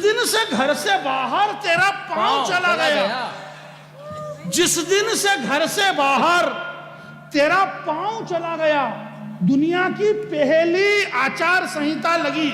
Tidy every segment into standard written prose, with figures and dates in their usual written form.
दिन से घर से बाहर तेरा पांव चला गया, जिस दिन से घर से बाहर तेरा पांव चला गया, दुनिया की पहली आचार संहिता लगी।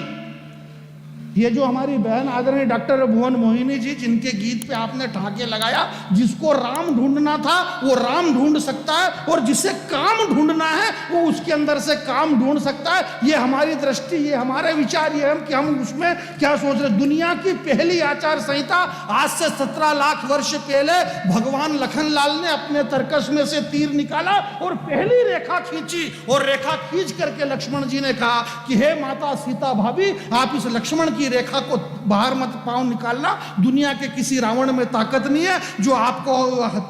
ये जो हमारी बहन आदरणीय डॉक्टर भुवन मोहिनी जी, जिनके गीत पे आपने ठहाके लगाया, जिसको राम ढूंढना था वो राम ढूंढ सकता है, और जिसे काम ढूंढना है वो उसके अंदर से काम ढूंढ सकता है। ये हमारी दृष्टि, ये हमारे विचार, ये हम कि हम उसमें क्या सोच रहे। दुनिया की पहली आचार संहिता आज से 17 लाख वर्ष पहले भगवान लखनलाल ने अपने तरकश में से तीर निकाला और पहली रेखा खींची, और रेखा खींच करके लक्ष्मण जी ने कहा कि हे माता सीता भाभी, आप इस लक्ष्मण की रेखा को बाहर मत पांव निकालना। दुनिया के किसी रावण में ताकत नहीं है जो आपको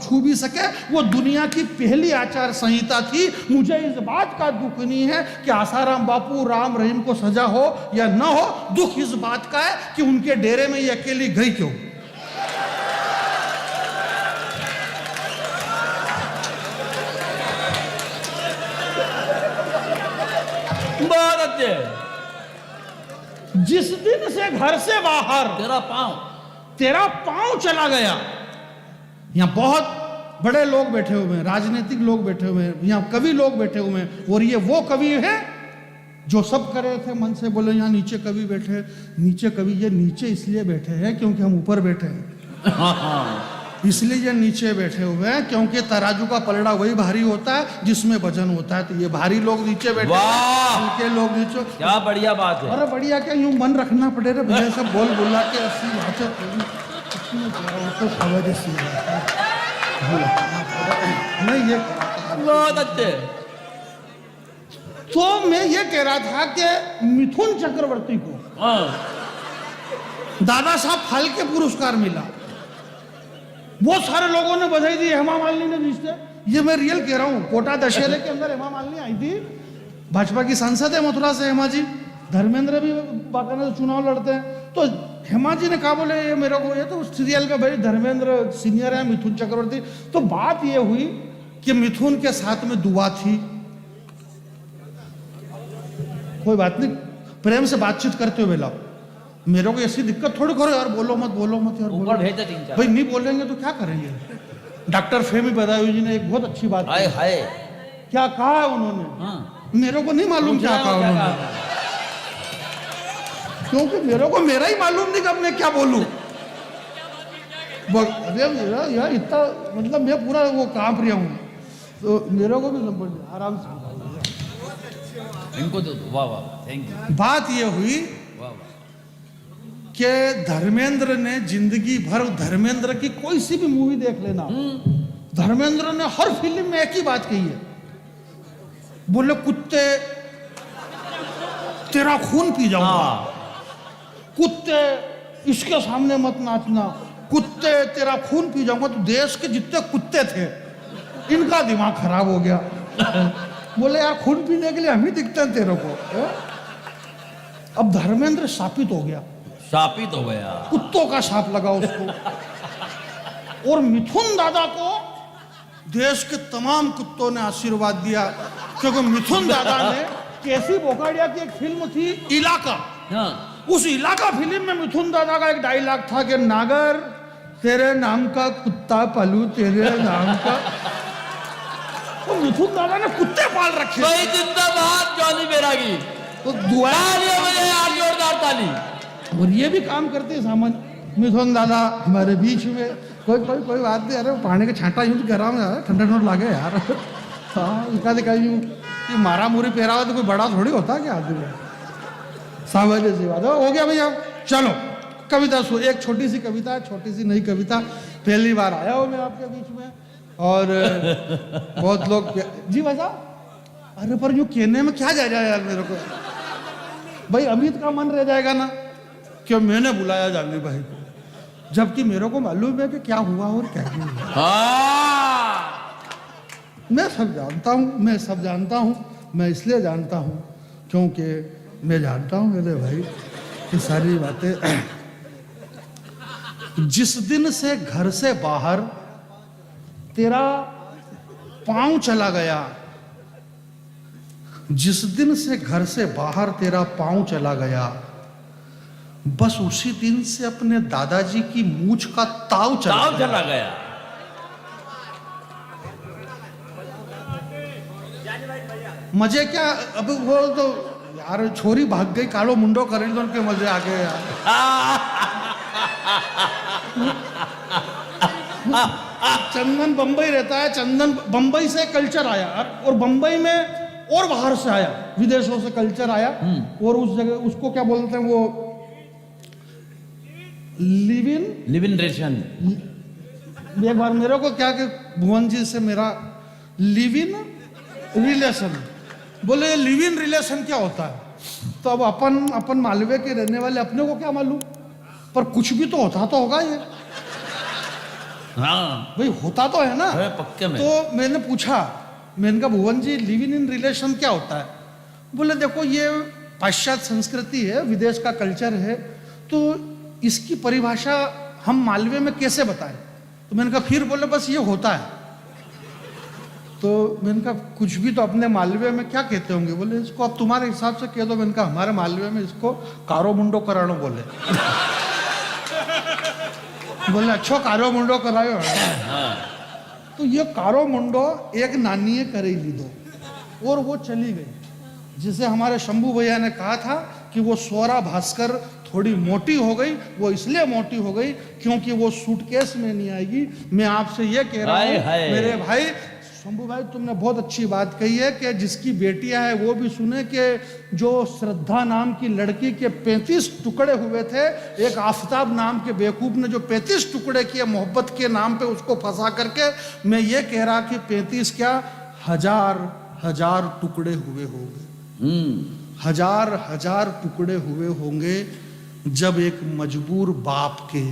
छू भी सके। वो दुनिया की पहली आचार संहिता थी। मुझे इस बात का दुख नहीं है कि आसाराम बापू राम रहीम को सजा हो या ना हो, दुख इस बात का है कि उनके डेरे में ये अकेली गई क्यों। बहुत अच्छे। जिस दिन से घर से बाहर तेरा पांव चला गया। यहां बहुत बड़े लोग बैठे हुए हैं, राजनीतिक लोग बैठे हुए हैं, यहां कवि लोग बैठे हुए हैं, और ये वो कवि हैं जो सब कर रहे थे मन से। बोले यहां नीचे कवि बैठे, नीचे कवि, ये नीचे इसलिए बैठे हैं क्योंकि हम ऊपर बैठे हैं। इसलिए ये नीचे बैठे हुए हैं क्योंकि तराजू का पलड़ा वही भारी होता है जिसमें वजन होता है। तो ये भारी लोग नीचे बैठे हैं, उनके लोग नीचे। क्या बढ़िया बात है। अरे बढ़िया क्या, यूं मन रखना पड़ेगा भैया, सब बोल बोला के 80 बातें नहीं। ये बहुत अच्छे। तो मैं ये कह रहा था कि मिथुन चक्रवर्ती को दादा साहब फाल्के पुरस्कार मिला। बहुत सारे लोगों ने बधाई दी, हेमा मालिनी ने रिश्ते, ये मैं रियल कह रहा हूँ। कोटा दशहरे के अंदर हेमा मालिनी आई थी, भाजपा की सांसद है मथुरा से हेमा जी। धर्मेंद्र भी बाकायदा चुनाव लड़ते हैं। तो हेमा जी ने कहा, बोले ये मेरे को, ये तो सीरियल का भाई धर्मेंद्र सीनियर है, मिथुन चक्रवर्ती। तो बात ये हुई कि मिथुन के साथ में दुआ थी। कोई बात नहीं, प्रेम से बातचीत करते हुए लाओ। मेरे को ऐसी दिक्कत थोड़ी करो यार, बोलो मत यार, ऊपर भेज दे 3-4। भाई नहीं बोलेंगे तो क्या करेंगे। डॉक्टर फेमी बदायूं जी ने एक बहुत अच्छी बात हाय हाय क्या कहा है उन्होंने। मेरे को नहीं मालूम क्या कहा उन्होंने, क्योंकि मेरे को मेरा ही मालूम नहीं कि अब मैं क्या बोलूं। अरे यार इतना मतलब मैं पूरा वो कांप रहा हूँ, तो मेरे को भी समझ आराम से इनको तो वाह वाह, थैंक यू। बात ये हुई कि धर्मेंद्र ने जिंदगी भर, धर्मेंद्र की कोई सी भी मूवी देख लेना, धर्मेंद्र ने हर फिल्म में एक ही बात कही है। बोले कुत्ते तेरा खून पी जाऊंगा, कुत्ते इसके सामने मत नाचना, कुत्ते तेरा खून पी जाऊंगा। तो देश के जितने कुत्ते थे इनका दिमाग खराब हो गया। बोले यार खून पीने के लिए हम ही दिखते हैं तेरे को। अब धर्मेंद्र शापित हो गया, शापित हो गया, कुत्तों का शाप लगा उसको। और मिथुन दादा को देश के तमाम कुत्तों ने आशीर्वाद दिया, क्योंकि मिथुन दादा ने, केसी बोकाडिया की एक फिल्म थी इलाका, उस इलाका फिल्म में मिथुन दादा का एक डायलॉग था कि नागर तेरे नाम का कुत्ता पालू, तेरे नाम का। तो मिथुन दादा ने कुत्ते पाल रखे। भाई जिंदाबाद जॉनी बैरागी, तो दुआ जोरदार ताली। और ये भी काम करते हैं सामान्य। मिथुन दादा हमारे बीच में, कोई बात नहीं। अरे पानी का छांटा यूज कर रहा हूँ यार, ठंडा ठंडा लागे यार। हाँ इसका दिखाई यूँ कि मारा मुरी पेरा हुआ तो कोई बड़ा थोड़ी होता क्या आदमी। सामान्य सी बात हो गया भैया। चलो कविता सुन, एक छोटी सी कविता, छोटी सी नई कविता, पहली बार आया हूँ मैं आपके बीच में। और बहुत लोग जी भाई साहब, अरे पर यूँ कहने में क्या जा रहा है यार मेरे को। भाई अमित का मन रह जाएगा ना कि मैंने बुलाया जानवी भाई को, जबकि मेरे को मालूम है कि क्या हुआ और क्या नहीं हुआ। मैं सब जानता हूँ, मैं सब जानता हूँ। मैं इसलिए जानता हूँ क्योंकि मैं जानता हूँ मेरे भाई ये सारी बातें। जिस दिन से घर से बाहर तेरा पांव चला गया, जिस दिन से घर से बाहर तेरा पांव चला गया, बस उसी दिन से अपने दादाजी की मूछ का ताव ताव चला चला गया। मजे क्या, अब वो तो यार छोरी भाग गई, कालो मुंडो करेल तो उनके मजे आ गए यार। चंदन बंबई रहता है, चंदन बंबई से कल्चर आया और बंबई में और बाहर से आया, विदेशों से कल्चर आया और उस जगह उसको क्या बोलते हैं वो लिव इन रेशन। एक बार मेरे को क्या कि भुवन जी से मेरा लिव इन रिलेशन, बोले लिव इन रिलेशन क्या होता है? तो अब अपन मालवे के रहने वाले अपने को क्या मालूम, पर कुछ भी तो होता तो होगा ये। हाँ भाई होता तो है ना, अरे पक्के में। तो मैंने पूछा, मैंने कहा भुवन जी लिव इन रिलेशन क्या होता है? बोले देखो ये पाश्चात्य संस्कृति है, विदेश का कल्चर है, तो इसकी परिभाषा हम मालवे में कैसे बताएं? तो मैंने कहा फिर बोले बस ये होता है। तो मैंने कहा कुछ भी तो अपने मालवे में क्या कहते होंगे? बोले इसको अब तुम्हारे हिसाब से कह दो। मैंने कहा हमारे मालवे में इसको कारो मुंडो करानो बोले। बोले अच्छो कारो मुंडो करायो। तो ये कारो मुंडो एक नानी करे ली दो और वो चली गई। जिसे हमारे शंभू भैया ने कहा था कि वो स्वरा भास्कर थोड़ी मोटी हो गई, वो इसलिए मोटी हो गई क्योंकि वो सूटकेस में नहीं आएगी। मैं आपसे ये कह रहा हूँ मेरे भाई शंभू भाई, तुमने बहुत अच्छी बात कही है कि जिसकी बेटियां है वो भी सुने कि जो श्रद्धा नाम की लड़की के 35 टुकड़े हुए थे, एक आफताब नाम के बेवकूफ ने जो 35 टुकड़े किए मोहब्बत के नाम पे उसको फंसा करके। मैं ये कह रहा कि 35 क्या हजार टुकड़े हुए होंगे, हजार टुकड़े हुए होंगे जब एक मजबूर बाप के,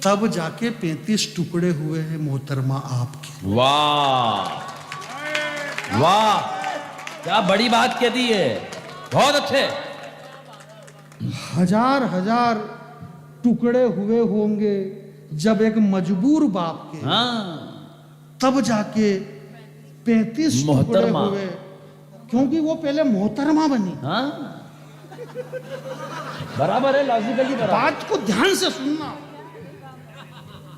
तब जाके 35 टुकड़े हुए हैं मोहतरमा आपके। वाह वाह, क्या बड़ी बात कह दी है, बहुत अच्छे। हजार टुकड़े हुए होंगे जब एक मजबूर बाप के, हाँ तब जाके 35 टुकड़े मोहतरमा। हुए, क्योंकि वो पहले मोहतरमा बनी। हाँ बराबर है, लॉजिकली बराबर। बात को ध्यान से सुनना,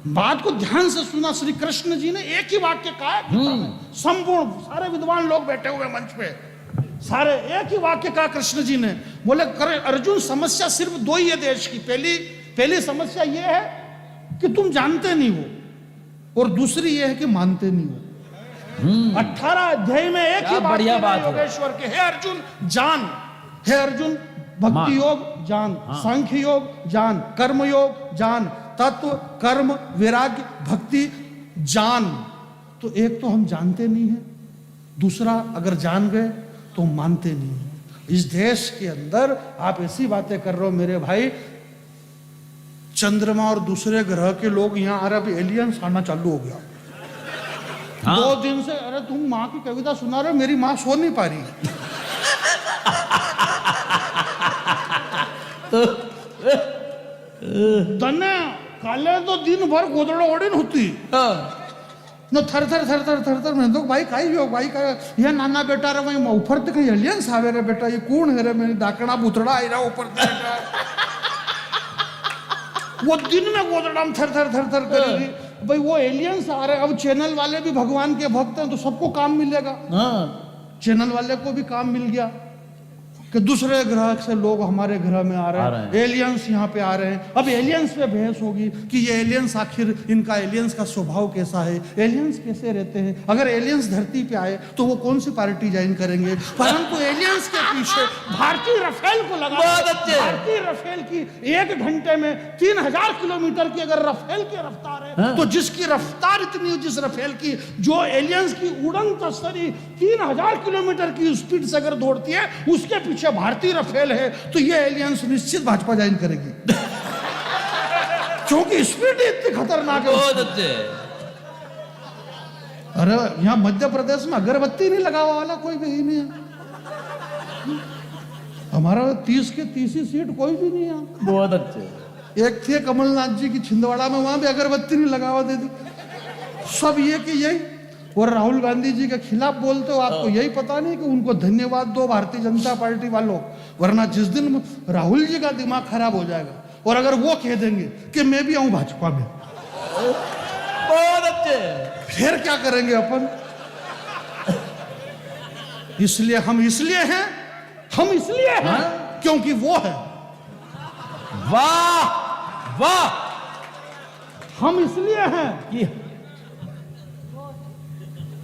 बात को ध्यान से सुना। श्री कृष्ण जी ने एक ही वाक्य कहा है, संपूर्ण सारे विद्वान लोग बैठे हुए मंच पे, सारे एक ही वाक्य कहा कृष्ण जी ने। बोले अर्जुन समस्या सिर्फ दो ही है देश की। पहली समस्या ये है कि तुम जानते नहीं हो, और दूसरी ये है कि मानते नहीं हो। 18 अध्याय में एक ही बढ़िया बात है योगेश्वर के, हे अर्जुन जान, हे अर्जुन भक्ति योग जान, सांख्य योग जान, कर्म योग जान, तत्व कर्म वैराग्य भक्ति जान। तो एक तो हम जानते नहीं है, दूसरा अगर जान गए तो मानते नहीं है। इस देश के अंदर आप ऐसी बातें कर रहे हो मेरे भाई, चंद्रमा और दूसरे ग्रह के लोग यहाँ आ रहे, अभी एलियंस आना चालू हो गया। हाँ। 2 दिन से, अरे तुम माँ की कविता सुना रहे हो, मेरी माँ सो नहीं पा रही। तने काले तो दिन भर गोदड़ो ओढ़ीन होती न, थर थर मैं तो भाई काई हो भाई का ये नाना बेटा रे, वही ऊपर तक एलियंस आवे रे बेटा, ये कौन है रे, मेरी डाकना बुतड़ा आई रहा ऊपर तक। वो दिन में गोदड़ा में थर थर कर रही भाई, वो एलियंस आ रहे। अब चैनल वाले भी भगवान के भक्त हैं तो सबको काम मिलेगा। चैनल वाले को भी काम मिल गया कि दूसरे ग्रह से लोग हमारे ग्रह में आ रहे हैं, एलियंस यहाँ पे आ रहे हैं। अब एलियंस पे बहस होगी कि ये एलियंस आखिर इनका एलियंस का स्वभाव कैसा है, एलियंस कैसे रहते हैं, अगर एलियंस धरती पे आए तो वो कौन सी पार्टी ज्वाइन करेंगे। परंतु एलियंस के पीछे भारतीय रफेल को लगा, भारतीय रफेल की 1 घंटे में 3000 किलोमीटर की अगर रफेल की रफ्तार है, तो जिसकी रफ्तार इतनी है, जिस रफेल की, जो एलियंस की उड़न तस्तरी 3000 किलोमीटर की स्पीड से अगर दौड़ती है, उसके पीछे भारतीय रफेल है, तो ये एलियंस निश्चित भाजपा ज्वाइन करेगी। क्योंकि स्पीड इतनी खतरनाक है। बहुत अच्छे। अरे यहाँ मध्य प्रदेश में अगरबत्ती नहीं लगावा वाला कोई भी नहीं है। हमारा 30 की 30 सीट कोई भी नहीं है। बहुत अच्छे। एक थे कमलनाथ जी की छिंदवाड़ा में, वहां भी अगरबत्ती नहीं लगावा दे दी। सब ये कि यही, और राहुल गांधी जी के खिलाफ बोलते हो, आपको यही पता नहीं कि उनको धन्यवाद दो भारतीय जनता पार्टी वालों, वरना जिस दिन राहुल जी का दिमाग खराब हो जाएगा और अगर वो कह देंगे कि मैं भी आऊं भाजपा में, बहुत अच्छे। फिर क्या करेंगे अपन? इसलिए हम इसलिए हैं क्योंकि वो है। वाह वाह, हम इसलिए हैं ये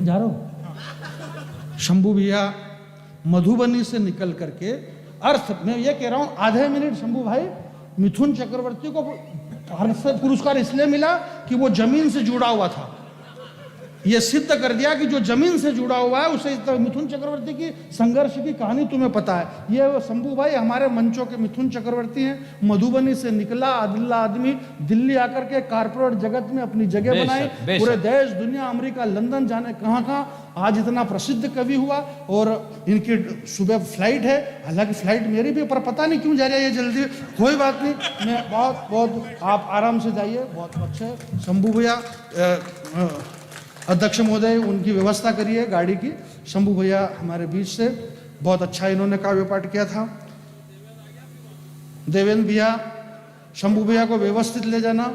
जा रहा हूं। शंभू भैया मधुबनी से निकल करके अर्थ, मैं ये कह रहा हूं आधे मिनट, शंभू भाई मिथुन चक्रवर्ती को पुरस्कार इसलिए मिला कि वो जमीन से जुड़ा हुआ था। ये सिद्ध कर दिया कि जो जमीन से जुड़ा हुआ है उसे, मिथुन चक्रवर्ती की संघर्ष की कहानी तुम्हें पता है। ये शंभू भाई हमारे मंचों के मिथुन चक्रवर्ती हैं। मधुबनी से निकला अदला आदमी, दिल्ली आकर के कारपोरेट जगत में अपनी जगह बनाई, पूरे देश दुनिया अमेरिका लंदन जाने कहाँ कहाँ, आज इतना प्रसिद्ध कवि हुआ। और इनकी सुबह फ्लाइट है, हालांकि फ्लाइट मेरी भी, पर पता नहीं क्यों जा रही है ये जल्दी, कोई बात नहीं, मैं बहुत आप आराम से जाइए, बहुत अच्छे। शंभू भैया अध्यक्ष महोदय उनकी व्यवस्था करिए गाड़ी की। शंभू भैया हमारे बीच से, बहुत अच्छा इन्होंने काव्य पाठ किया था। देवेंद्र भैया, शंभू भैया को व्यवस्थित ले जाना।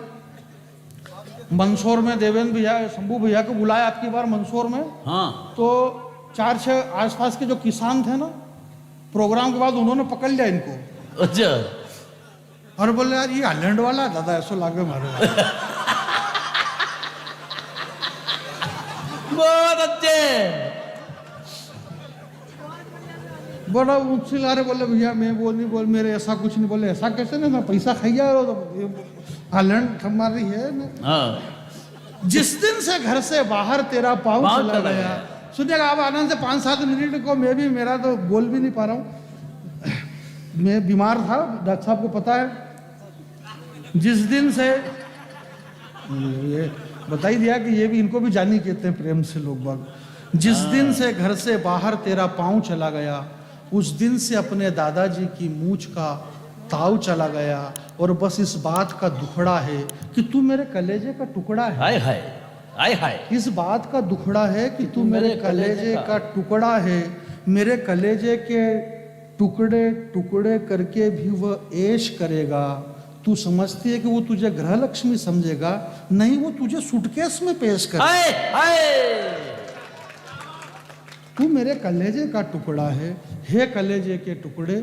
मंदसौर में देवेंद्र भैया, शंभू भैया को बुलाया आपकी बार मंदसौर में, हाँ, तो 4-6 आसपास के जो किसान थे ना, प्रोग्राम के बाद उन्होंने पकड़ लिया इनको। अच्छा, और बोले यार ये हालैंड वाला है दादा, ऐसा लागे मारे। बहुत अच्छे। बड़ा ऊँची ला रहे, बोले भैया मैं वो नहीं बोल, मेरे ऐसा कुछ नहीं। बोले ऐसा कैसे नहीं, मैं पैसा खाइया तो हालैंड थमा रही है ना। हाँ, जिस दिन से घर से बाहर तेरा पाँव चला गया। सुनिएगा आप आनंद से 5-7 मिनट को, मैं भी, मेरा तो बोल भी नहीं पा रहा हूँ, मैं बीमार था, डॉक्टर साहब को पता है। जिस दिन से ये बता ही दिया कि ये भी, इनको भी जानी कहते हैं प्रेम से लोग बाग। जिस दिन से घर से बाहर तेरा पाँव चला गया, उस दिन से अपने दादाजी की मूंछ का ताव चला गया। और बस इस बात का दुखड़ा है कि तू मेरे कलेजे का टुकड़ा है। हाय हाय, हाय हाय। इस बात का दुखड़ा है कि तू मेरे कलेजे का टुकड़ा है। मेरे कलेजे के टुकड़े टुकड़े करके भी वह ऐश करेगा। तू समझती है कि वो तुझे गृह लक्ष्मी समझेगा, नहीं, वो तुझे सूटकेस में पेश कर। हाय हाय, तू मेरे कलेजे का टुकड़ा है, हे कलेजे के टुकड़े,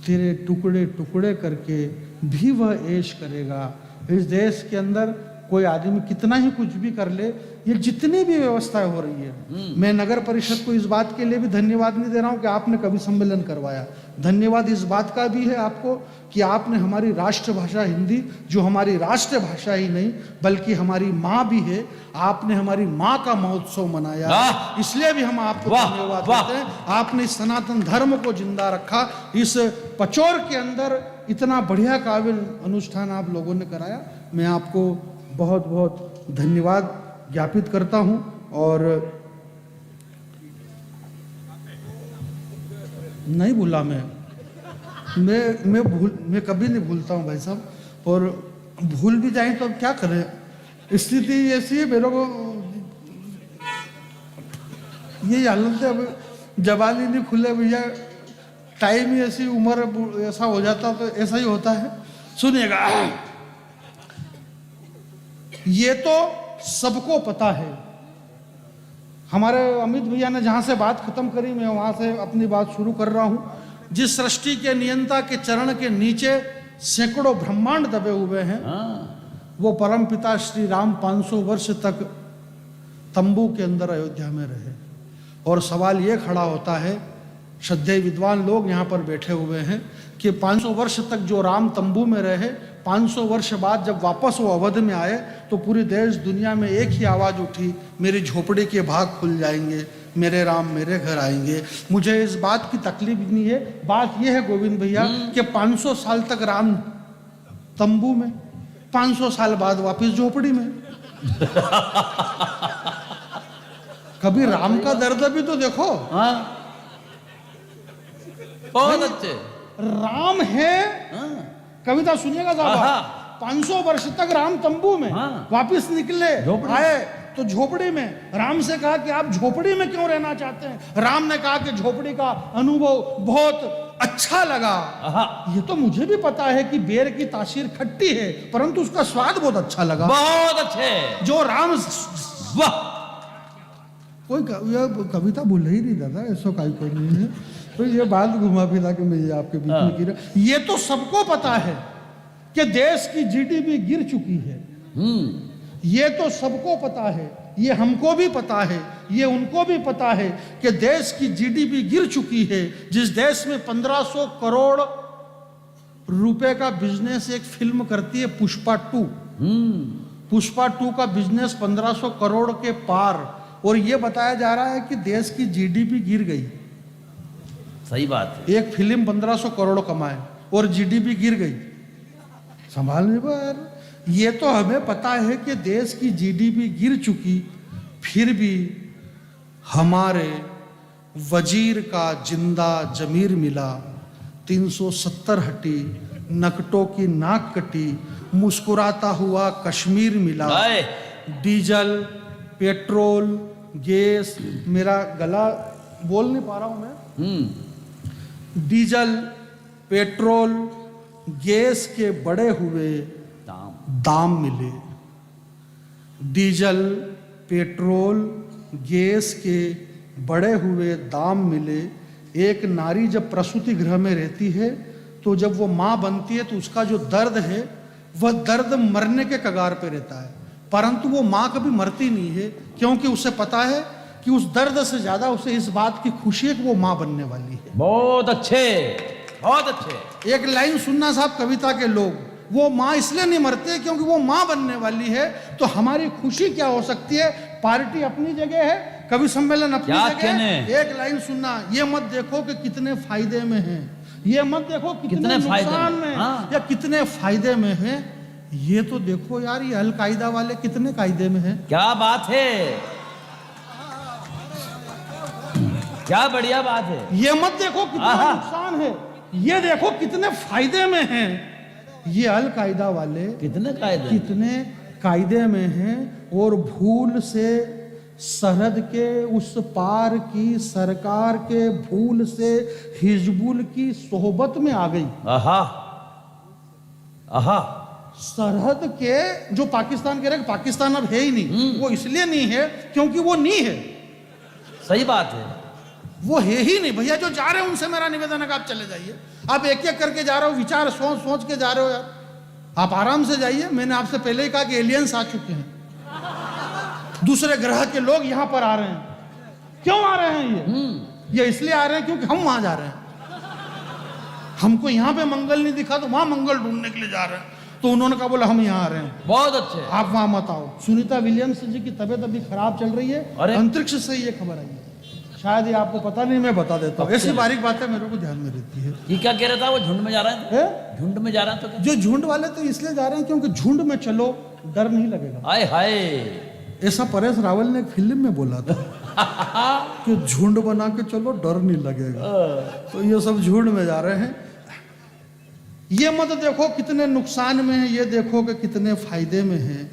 तेरे टुकड़े टुकड़े करके भी वह ऐश करेगा। इस देश के अंदर कोई आदमी कितना ही कुछ भी कर ले, ये जितनी भी व्यवस्थाएं हो रही है, मैं नगर परिषद को इस बात के लिए भी धन्यवाद नहीं दे रहा हूं कि आपने कवि सम्मेलन करवाया। धन्यवाद इस बात का भी है आपको कि आपने हमारी राष्ट्रभाषा हिंदी, जो हमारी राष्ट्रभाषा ही नहीं बल्कि हमारी माँ भी है, आपने हमारी माँ का महोत्सव मनाया, इसलिए भी हम आपको धन्यवाद देते हैं। आपने सनातन धर्म को जिंदा रखा। इस पचौर के अंदर इतना बढ़िया काव्य अनुष्ठान आप लोगों ने कराया, मैं आपको बहुत बहुत धन्यवाद ज्ञापित करता हूं। और नहीं भूला मैं कभी नहीं भूलता हूं भाई साहब, और भूल भी जाए तो क्या करें, स्थिति ऐसी है, मेरे को ये हालत है। अब जबान ही नहीं खुले भैया, टाइम ही ऐसी, उम्र ऐसा हो जाता तो ऐसा ही होता है। सुनिएगा, ये तो सबको पता है। हमारे अमित भैया ने जहां से बात खत्म करी, मैं वहां से अपनी बात शुरू कर रहा हूं। जिस सृष्टि के नियंता के चरण के नीचे सैकड़ों ब्रह्मांड दबे हुए हैं, वो परम पिता श्री राम 500 वर्ष तक तंबू के अंदर अयोध्या में रहे। और सवाल ये खड़ा होता है, श्रद्धेय विद्वान लोग यहाँ पर बैठे हुए हैं, कि 500 वर्ष तक जो राम तंबू में रहे, 500 वर्ष बाद जब वापस वो अवध में आए तो पूरी देश दुनिया में एक ही आवाज़ उठी, मेरी झोपड़ी के भाग खुल जाएंगे, मेरे राम मेरे घर आएंगे। मुझे इस बात की तकलीफ नहीं है। बात यह है गोविंद भैया कि 500 साल तक राम तंबू में, 500 साल बाद वापस झोपड़ी में। कभी राम का दर्द भी तो देखो। बहुत अच्छे। राम है, कविता सुनिएगा साहब, 500 वर्ष तक राम तंबू में, वापिस निकले, आए, तो झोपड़ी में। राम से कहा कि आप झोपड़ी में क्यों रहना चाहते हैं? राम ने कहा कि झोपड़ी का अनुभव बहुत अच्छा लगा। आहा, ये तो मुझे भी पता है कि बेर की तासीर खट्टी है, परंतु उसका स्वाद बहुत अच्छा लगा। बहुत अच्छे। जो राम वाह, कोई ये कविता बोल ही नहीं दादा, ऐसा कोई नहीं है। तो ये बात घुमा फिरा के मैं आपके बीच में गिरा। ये तो सबको पता है कि देश की जीडीपी गिर चुकी है। ये तो सबको पता है, ये हमको भी पता है, ये उनको भी पता है कि देश की जीडीपी गिर चुकी है। जिस देश में 1500 करोड़ रुपए का बिजनेस एक फिल्म करती है पुष्पा 2, पुष्पा 2 का बिजनेस 1500 करोड़ के पार, और ये बताया जा रहा है कि देश की जीडीपी गिर गई। सही बात है। एक फिल्म 1500 करोड़ कमाए और जीडीपी गिर गई। संभाल नहीं पा यार। ये तो हमें पता है कि देश की जीडीपी गिर चुकी, फिर भी हमारे वजीर का जिंदा जमीर मिला। 370 हटी, नकटों की नाक कटी, मुस्कुराता हुआ कश्मीर मिला। आए, डीजल, पेट्रोल, गैस, मेरा गला बोल नहीं पा रहा हूं मैं। डीजल, पेट्रोल, गैस के बढ़े हुए दाम मिले। डीजल, पेट्रोल, गैस के बढ़े हुए दाम मिले। एक नारी जब प्रसूति गृह में रहती है तो जब वो माँ बनती है तो उसका जो दर्द है वह दर्द मरने के कगार पे रहता है, परंतु वो माँ कभी मरती नहीं है, क्योंकि उसे पता है कि उस दर्द से ज्यादा उसे इस बात की खुशी है कि वो माँ बनने वाली है। बहुत अच्छे, बहुत अच्छे। एक लाइन सुनना साहब कविता के लोग, वो माँ इसलिए नहीं मरते क्योंकि वो माँ बनने वाली है। तो हमारी खुशी क्या हो सकती है? पार्टी अपनी जगह है, कवि सम्मेलन अपनी जगह है। एक लाइन सुनना, ये मत देखो कि कितने फायदे में है, ये मत देखो कितने नुकसान में या कितने फायदे में है, ये तो देखो यार ये अल-कायदा वाले कितने कायदे में है। क्या बात है, क्या बढ़िया बात है। ये मत देखो कितना नुकसान है, ये देखो कितने फायदे में हैं। ये अल-कायदा वाले कितने कायदे में हैं और भूल से सरहद के उस पार की सरकार के भूल से हिजबुल की सोहबत में आ गई। आहा, आहा। सरहद के जो पाकिस्तान कह रहे पाकिस्तान अब है ही नहीं, वो इसलिए नहीं है क्योंकि वो नहीं है। सही बात है, वो है ही नहीं। भैया जो जा रहे हैं उनसे मेरा निवेदन है कि आप चले जाइए। आप एक एक करके जा रहे हो, विचार सोच सोच के जा रहे हो यार, आप आराम से जाइए। मैंने आपसे पहले ही कहा कि एलियंस आ चुके हैं, दूसरे ग्रह के लोग यहां पर आ रहे हैं। क्यों आ रहे हैं? ये इसलिए आ रहे हैं क्योंकि हम वहां जा रहे हैं। हमको यहां पे मंगल नहीं दिखा तो वहां मंगल ढूंढने के लिए जा रहे हैं। तो उन्होंने कहा बोला हम यहाँ आ रहे हैं। बहुत अच्छे। आप वहां मत आओ। सुनीता विलियम्स जी की तबीयत अभी खराब चल रही है, अंतरिक्ष से ये खबर आई है, शायद ये आपको पता नहीं, मैं बता देता हूँ। ऐसी बारीक बातें मेरे को ध्यान में रहती है। ये क्या कह रहा था? वो झुंड में जा रहा है? झुंड में जा रहा है तो क्या? जो झुंड वाले तो इसलिए जा रहे हैं क्योंकि झुंड में चलो डर नहीं लगेगा। हाय हाय, ऐसा परेश रावल ने एक फिल्म में बोला था कि झुंड बना के चलो डर नहीं लगेगा। तो ये सब झुंड में जा रहे हैं। ये मत देखो कितने नुकसान में है, ये देखो कि कितने फायदे में है।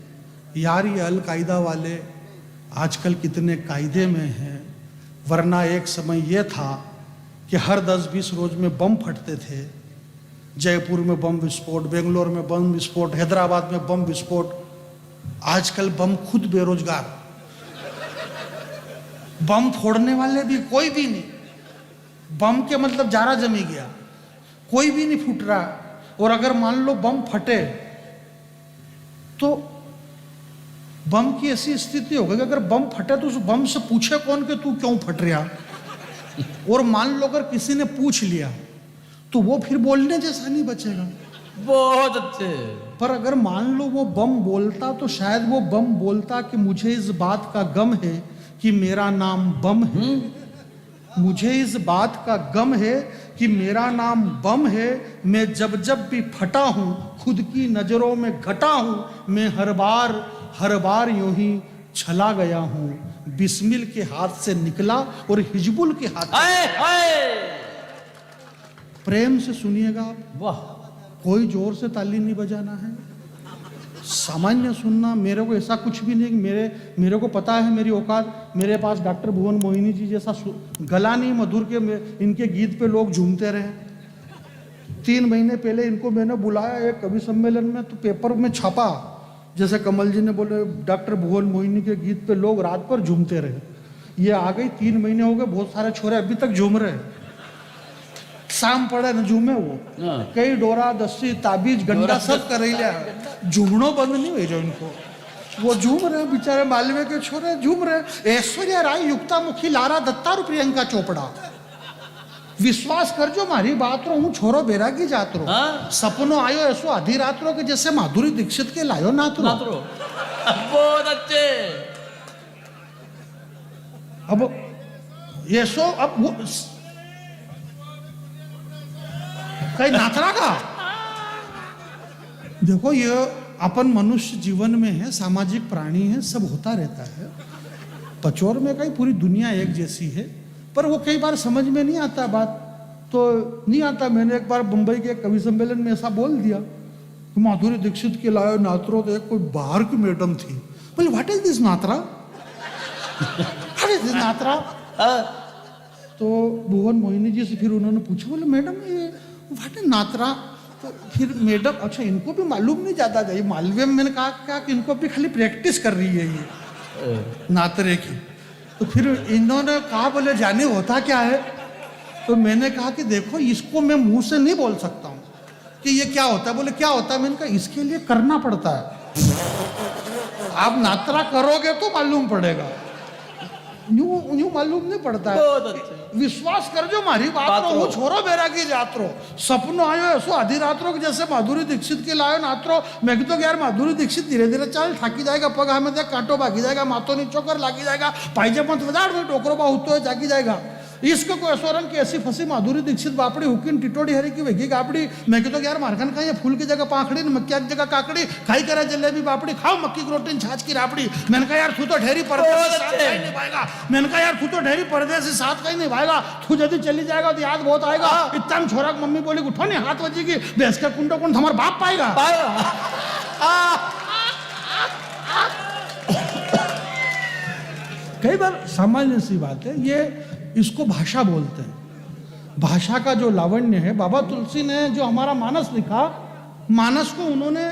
यार ये अल-कायदा वाले आजकल कितने कायदे में हैं। वरना एक समय ये था कि हर 10-20 रोज में बम फटते थे। जयपुर में बम विस्फोट, बेंगलोर में बम विस्फोट, हैदराबाद में बम विस्फोट। आजकल बम खुद बेरोजगार, बम फोड़ने वाले भी कोई भी नहीं। बम के मतलब जारा जमी गया, कोई भी नहीं फूट रहा। और अगर मान लो बम फटे तो बम की ऐसी स्थिति हो गई कि अगर बम फटे तो उस बम से पूछे कौन कि तू क्यों फट रहा। और मान लो अगर किसी ने पूछ लिया तो वो फिर बोलने जैसा नहीं बचेगा। बहुत अच्छे। पर अगर मान लो वो बम बोलता तो शायद वो बम बोलता कि मुझे इस बात का गम है कि मेरा नाम बम है। मुझे इस बात का गम है कि मेरा नाम बम है। मैं जब जब भी फटा हूं खुद की नजरों में घटा हूं। मैं हर बार यूं ही छला गया हूं। बिस्मिल के हाथ से निकला और हिजबुल के हाथ से। प्रेम से सुनिएगा आप, वाह। कोई जोर से ताली नहीं बजाना है, सामान्य सुनना, मेरे को ऐसा कुछ भी नहीं। मेरे को पता है मेरी औकात। मेरे पास डॉक्टर भुवन मोहिनी जी जैसा गला नहीं मधुर के इनके गीत पे लोग झूमते रहे। 3 महीने पहले इनको मैंने बुलाया एक कवि सम्मेलन में, तो पेपर में छापा, जैसे कमल जी ने बोले डॉक्टर भुवन मोहिनी के गीत पे लोग रात भर झूमते रहे। ये आ गई, 3 महीने हो गए, बहुत सारे छोरे अभी तक झूम रहे। शाम पड़े न झूमे वो, कई डोरा दस्सी ताबीज गंडा सब कर रही है, झूमनो बंद नहीं हुई जो इनको। वो झूम रहे बेचारे, मालवे के छोरे झूम रहे। ऐश्वर्या राय, युक्ता मुखी, लारा दत्ता और प्रियंका चोपड़ा। विश्वास करजो मारी बात रो, हूँ छोरो बैरागी जात रो। सपनो आयो ऐसो आधी रात रो के जैसे माधुरी दीक्षित के लायो नात रो। बहुत अच्छे। अब ये सो अब वो कहीं नाथरा का देखो, ये अपन मनुष्य जीवन में है, सामाजिक प्राणी है, सब होता रहता है। पचोर में कहीं पूरी दुनिया एक जैसी है, पर वो कई बार समझ में नहीं आता बात, तो नहीं आता। मैंने एक बार मुंबई के कवि सम्मेलन में ऐसा बोल दिया कि माधुरी दीक्षित के लायो नात्रो, तो एक कोई बाहर की मैडम थी, बोले व्हाट इज दिस नात्रा, व्हाट इज दिस नात्रा। तो भुवन मोहिनी जी से फिर उन्होंने पूछा, बोले मैडम ये व्हाट इज नात्रा। तो फिर मैडम, अच्छा इनको भी मालूम नहीं जाता जाए मालवे में। मैंने कहा कि इनको भी खाली प्रैक्टिस कर रही है ये नात्रे की। तो फिर इन्होंने कहा, बोले जाने होता क्या है। तो मैंने कहा कि देखो इसको मैं मुंह से नहीं बोल सकता हूँ कि ये क्या होता है। बोले क्या होता है। मैंने कहा इसके लिए करना पड़ता है, आप नात्रा करोगे तो मालूम पड़ेगा, यूं मालूम नहीं पड़ता है। विश्वास कर जो मारी बात रो, छोरो बैरागी जात्रो। सपनो आयो ऐसो आधी रात्रो जैसे माधुरी दीक्षित के लायो नात्रो। मैं तो यार माधुरी दीक्षित धीरे धीरे चल ठाकी जाएगा, पग हमें देख कांटो भागी जाएगा, माथो नीचो कर लागी जाएगा, पाइजे पंथ बजाड़ में टोकरो बा होते जागी जाएगा। इसको कोई ऐसो रंग की ऐसी फंसी माधुरी दीक्षित बापड़ी हुकिन टिटोड़ी हरी की वेगी गापड़ी। मैं तो यार मारखन खाई है, फूल की जगह पाखड़ी, मक्की की जगह काकड़ी, खाई करा जलेबी बापड़ी, खाओ मक्की की रोटी छाछ की रापड़ी। मैंने कहा यार तू तो ढेरी परदेसी साथ कहीं नहीं पाएगा। मैंने कहा यार तू तो ढेरी परदेसी साथ कहीं नहीं पाएगा, तू यदि चली जाएगा तो याद बहुत आएगा। इतना छोरा मम्मी बोली उठो नहीं हाथ बजेगी, भैंस का कुंडो कौन हमारा बाप पाएगा। कई बार सामान्य सी बात है, ये इसको भाषा बोलते हैं। भाषा का जो लावण्य है, बाबा तुलसी ने जो हमारा मानस लिखा, मानस को उन्होंने,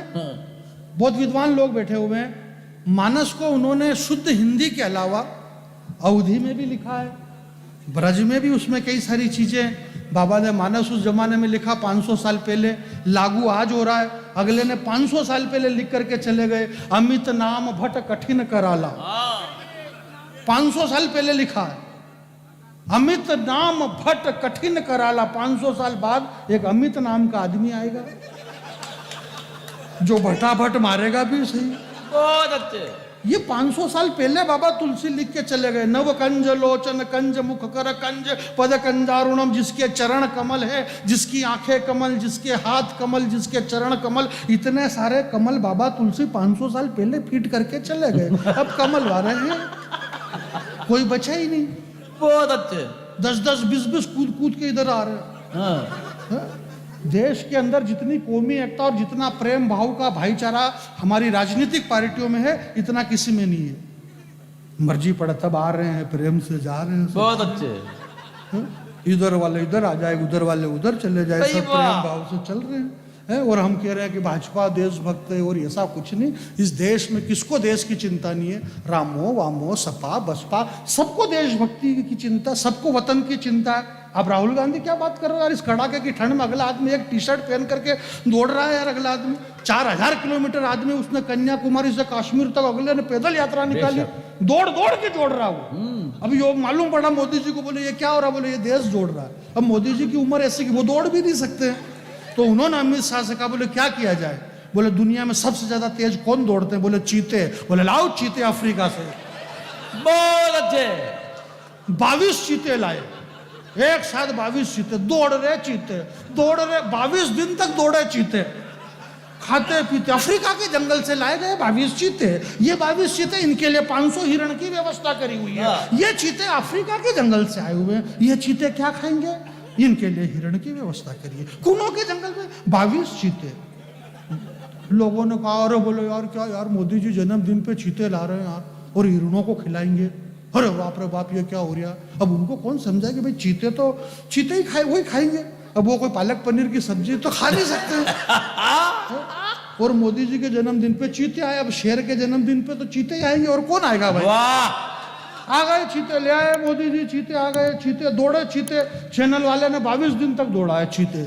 बहुत विद्वान लोग बैठे हुए हैं, मानस को उन्होंने शुद्ध हिंदी के अलावा अवधी में भी लिखा है, ब्रज में भी उसमें कई सारी चीजें। बाबा ने मानस उस जमाने में लिखा 500 साल पहले, लागू आज हो रहा है। अगले ने 500 साल पहले लिख करके चले गए, अमित नाम भट कठिन कराला। 500 साल पहले लिखा है, अमित नाम भट कठिन कराला। 500 साल बाद एक अमित नाम का आदमी आएगा जो भटाभट मारेगा भी सही। बहुत अच्छे। ये 500 साल पहले बाबा तुलसी लिख के चले गए। नव कंज लोचन कंज मुख कर कंज पद कंजारुणम, जिसके चरण कमल है, जिसकी आंखें कमल, जिसके हाथ कमल, जिसके चरण कमल, इतने सारे कमल बाबा तुलसी 500 साल पहले फिट करके चले गए। अब कमल वाले हैं, कोई बचा ही नहीं। बहुत अच्छे। 10-10 20-20 कूद कूद के इधर आ रहे हैं। देश के अंदर जितनी कौमी एकता और जितना प्रेम भाव का भाईचारा हमारी राजनीतिक पार्टियों में है, इतना किसी में नहीं है। मर्जी पड़ा तब आ रहे हैं, प्रेम से जा रहे हैं। बहुत अच्छे। इधर वाले इधर आ जाए, उधर वाले उधर चले जाए, सब प्रेम भाव से चल रहे हैं। और हम कह रहे हैं कि भाजपा देशभक्त है, और ऐसा कुछ नहीं। इस देश में किसको देश की चिंता नहीं है। रामो वामो सपा बसपा सबको देशभक्ति की चिंता, सबको वतन की चिंता है। अब राहुल गांधी क्या बात कर रहे हैं यार, इस कड़ाके की ठंड में अगला आदमी एक टी शर्ट पहन करके दौड़ रहा है यार। अगला आदमी 4000 किलोमीटर आदमी उसने कन्याकुमारी से कश्मीर तक अगले ने पैदल यात्रा निकाली, दौड़ दौड़ के दौड़ रहा वो। अभी यो मालूम पड़ा मोदी जी को, बोले ये क्या हो रहा, बोले ये देश दौड़ रहा है। अब मोदी जी की उम्र ऐसी कि वो दौड़ भी नहीं सकते। तो उन्होंने अमित शाह से कहा, बोले क्या किया जाए। बोले दुनिया में सबसे ज्यादा तेज कौन दौड़ते हैं। बोले चीते। बोले लाओ चीते अफ्रीका से। बहुत अच्छे। 22 चीते लाए, एक साथ 22 चीते दौड़ रहे, चीते दौड़ रहे, 22 दिन तक दौड़े चीते, खाते पीते। अफ्रीका के जंगल से लाए गए 22 चीते। ये 22 चीते, इनके लिए 500 हिरण की व्यवस्था करी हुई है। ये चीते अफ्रीका के जंगल से आए हुए हैं, ये चीते क्या खाएंगे, इनके लिए हिरण की व्यवस्था करिए। कुनो के जंगल में 22 चीते। लोगों ने कहा, अरे बोले यार क्या यार, मोदी जी जन्मदिन पे चीते ला रहे हैं यार और हिरणों को खिलाएंगे। अरे बाप रे बाप, ये क्या हो रहा। अब उनको कौन समझाए कि भाई चीते तो चीते ही खाए, वही खाएंगे। अब वो कोई पालक पनीर की सब्जी तो खा नहीं सकते। और मोदी जी के जन्मदिन पे चीते आए, अब शेर के जन्मदिन पे तो चीते ही आएंगे और कौन आएगा भाई। वाह, आ गए चीते, ले आए मोदी जी, चीते आ गए, चीते दौड़े, चीते चैनल वाले ने 22 दिन तक दौड़ा है चीते।